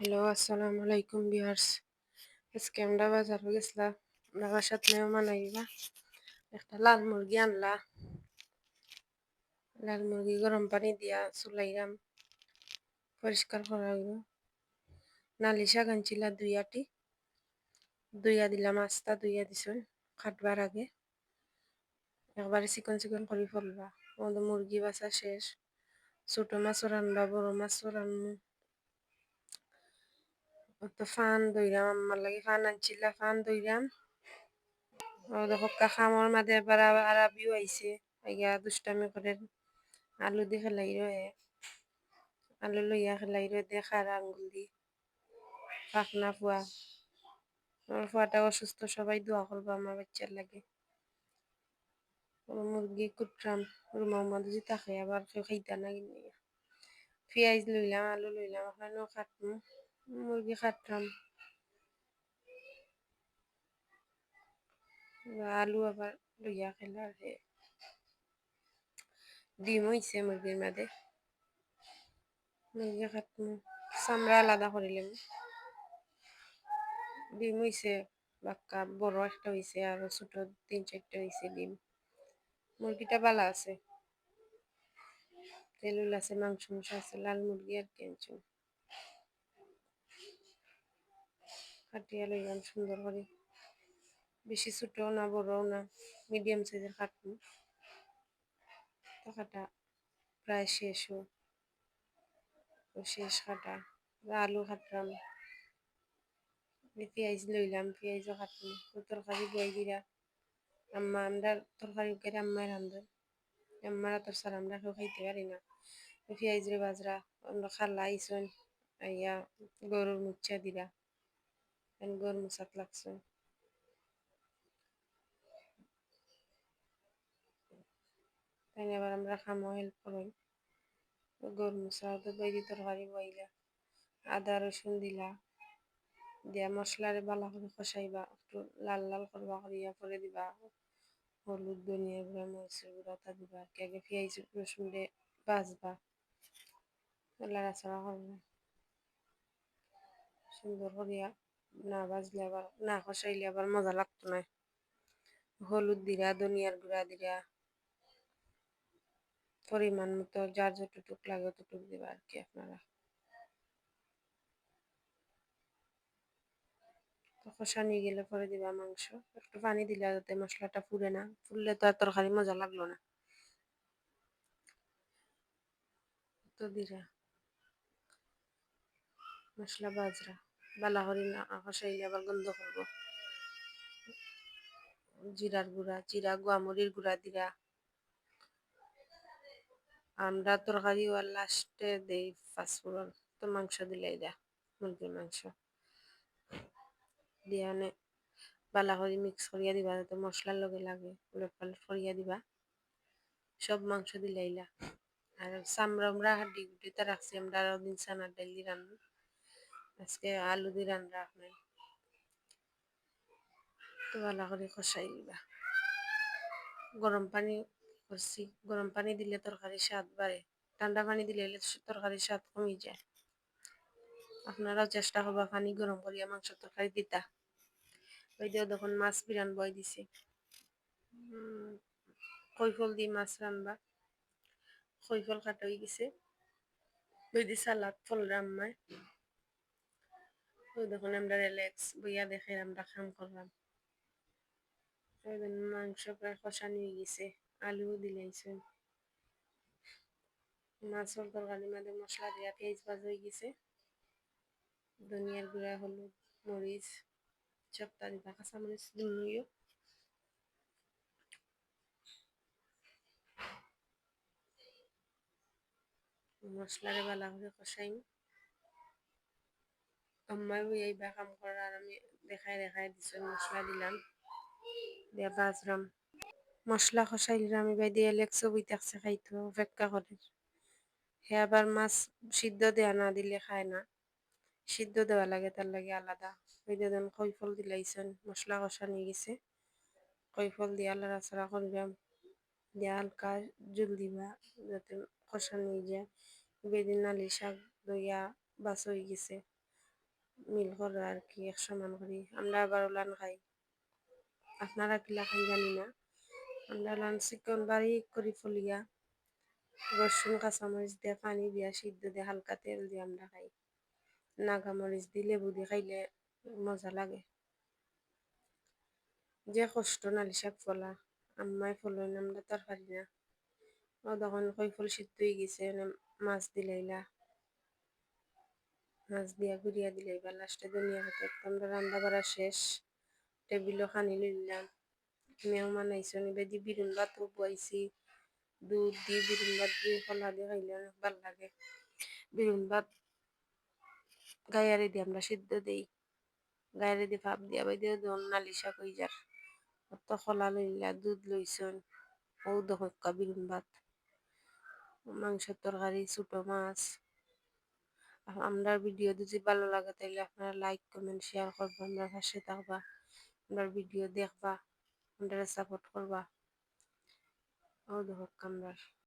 Hello, আসসালামু আলাইকুম viewers. আজকে আমরা বাজারে গেছিলাম। আমরা বাসাত মেহমান আইবা। একটা লাল মুরগি আনলা। লাল মুরগি গরম পানি দিয়া চুলাইলাম। পরিষ্কার করা হইল। নালি শাক আনছিলা 2 আটি। ধুইয়া দিলাম, আস্তা ধুইয়া দিছুন কাটবার আগে। একবারে চিকন চিকন করে ফেলবা। আমাদের মুরগি বাছা শেষ। ছোট মাছও রান্না, বড় মাছও রান্না। তো ফান ধইরাম, আমার লাগে ফান আনছিলা, ফান ধইরাম। ও দেখো খামর মাঝে এবার আরবিও আইছে। আইয়া দুষ্টামি করে আলু দিয়ে খেলাই রয়ে। আলু লইয়া খেলাই রয়ে দেখার আঙ্গুল দি পাখনা ফুয়া। আমার ফুয়াটা অসুস্থ, সবাই দোয়া করবো আমার বাচ্চার লাগে। মুরগি কুটরাম রুমার মধ্যে যদি থাকে আবার কেউ খাইতা না কিনে। পেঁয়াজ লইলাম, আলু লইলাম, ওখানেও কাটমু। মুরগি কাটলাম, আলু আবার লইয়া খেলার ডিম হইছে মুরগির মাঝে। মুরগি কাটমু, চামড়া আলাদা করিলাম। ডিম হইছে বাক্কা, বড় একটা হইছে আর ছোট 3-4টা হইছে ডিম। মুরগিটা বালা আছে, তেলুল আছে, মাংস আছে, লাল মুরগি আর কেনছু। কাটিয়া লইলাম সুন্দর করে, বেশি ছোটও না বড়ও না, মিডিয়াম সাইজের কাটবো। কাটা প্রায় শেষও, শেষ কাটা। আলু কাটলাম, পেঁয়াজ লইলাম, পেঁয়াজও কাটলাম। তরকারি বই দিরা আমরা তরকারি করে আম্মাই রান্ধেন। আম্মারা তোর সার আমরা কেউ খাইতে পারি না। পেঁয়াজ রে বাজরা আমরা খালা আইসন আইয়া গরুর মুচ্ছা দিরা, গরু মুচাত লাগছে। তাই আবার আমরা খামো, হেল্প করি। গরু মুছা তো বই তরকারি বইলা, আদা রসুন দিলা, দিয়া মশলারে বালা করে কষাইবা, একটু লাল লাল করবা, করিয়া পরে দিবা হলুদ, ধনিয়া গুঁড়া, মরিচের গুঁড়া তা দিবা। আগে পেঁয়াজ রসুন দিয়ে বাজবা, লাড়াচাড়া করবা সুন্দর করিয়া। না বাজলে আবার, না কষাইলে আবার মজা লাগতো না। হলুদ দিরা, ধনিয়ার গুঁড়া দিরা, পরিমাণ মতো যার যতটুক লাগে ততটুক দিবা আর কি আপনারা। কষানি গেলে পরে দিবা মাংস, একটু পানি দিলা যাতে মশলাটা পুড়ে না, ফুললে তো আর তরকারি মজা লাগলো না। তো দিরা মশলা বাজরা বালা করি না কষাইলে আবার গন্ধ করবো। জিরার গুঁড়া, জিরা গোয়ামরির গুঁড়া দিরা। আমরা তরকারি আর লাস্টে দেই পাঁচফোড়ন। তো মাংস দিলাই দা, মুরগির মাংস দিয়া বালা করে মিক্স করিয়া দিবা যাতে মশলার লগে লাগে, উলট পালট করিয়া দিবা। সব মাংস দিলাইলা। আর চামড়া হাড্ডি গুটিটা রাখছি আমরা, আরো দিন চানার ডাল দিয়ে রান্না, আজকে আলু দিয়ে রান্না রাখবেন। তো ভালো করে কষাই দিবা। গরম পানি করছি, গরম পানি দিলে তরকারির স্বাদ বাড়ে, ঠান্ডা পানি দিলে তরকারির স্বাদ কমে যায়। আপনারাও চেষ্টা করবা পানি গরম করিয়া মাংস তরকারি দিতা। ওই দিয়ে তখন মাছ বিরান বয় দিছি, কৈফল দিয়ে মাছ রানবা। কৈফল কাটা হয়ে গেছে, ওই দিয়ে সালাদ ফল রান্নায়। ওই দেখুন আমরা রিল্যাক্স বইয়া দেখে আমরা কাম করলাম। মাংস প্রায় কষানি হয়ে গেছে, আলুও দিলাইছে। মাছের তরকারির মধ্যে মশলা দিয়া পেঁয়াজ ভাজা হয়ে গেছে, ধনিয়ার গুঁড়া, হলুদ, মরিচ সবটা দিবা, কাঁচামরিচ দিমইও। মশলারে ভালো করে কষাই। আম্মাই এইবা কাম করার আর আমি দেখাই দিছি, মশলা দিলাম দিয়া বাজরাম। মশলা কষাইলাম, এবার দিয়ে লেক্সো বই থাকছে খাইতো অপেক্ষা করে। হে আবার মাছ সিদ্ধ দেওয়া না দিলে খায় না, সিদ্ধ দেওয়া লাগে, তার লাগে আলাদা। ওই দিন কৈফল দিলাইছেন, মশলা কষা নিয়ে গেছে, কৈফল দিয়ে লাড়াচাড়া করলাম, দিয়ে হালকা জল দিবা যাতে কষা নিয়ে যায়। বেদিন নালি শাক দইয়া বাস হয়ে গেছে, মিল করে আর কি এক সমান করি। আমরা আবার ওলান খাই, আপনারা কিলা খাই জানি না। আমরা ওলান চিকন বারিক করি ফলিয়া রসুন কাঁচামরিচ দিয়ে পানি দিয়া সিদ্ধ দিয়ে হালকা তেল দিয়ে আমরা খাই। নাগামরিচ দিয়ে লেবু দিয়ে খাইলে মজা লাগে। যে কষ্ট নালি শাক ফলা, আম্মাই ফলইন আমরা তার পারি না। ও তখন কই ফুল সিদ্ধ হয়ে গেছে, মাছ দিলাইলা, মাছ দিয়া গুড়িয়া দিলাইবা, লাস্টে ধনিয়া পাতা। আমরা রান্না বাড়া শেষ, টেবিলও খানি লইলাম। মেহমান আইসন এবার দি বিরুন ভাতও বুয়াইছি, দুধ দিয়ে বিরুন ভাত দিয়ে কলা দিয়ে খাইলে অনেক ভাল লাগে। বিরুন ভাত গায়ারে দিয়ে আমরা সিদ্ধ দেই, গায়ারে দিয়ে ভাপ দিয়া বাই দিয়ে দন নালি শাক হয়ে যার। অত কলা লইলা, দুধ লইছন, ও দহকা বিরুন ভাত, মাংসের তরকারি, ছোটো মাছ। আমরা ভিডিও যদি ভালো লাগে তাহলে আপনারা লাইক কমেন্ট শেয়ার করবা, আমরা পাশে থাকবা, আমরা ভিডিও দেখবা, আমরা সাপোর্ট করবা। ও দহক কামরার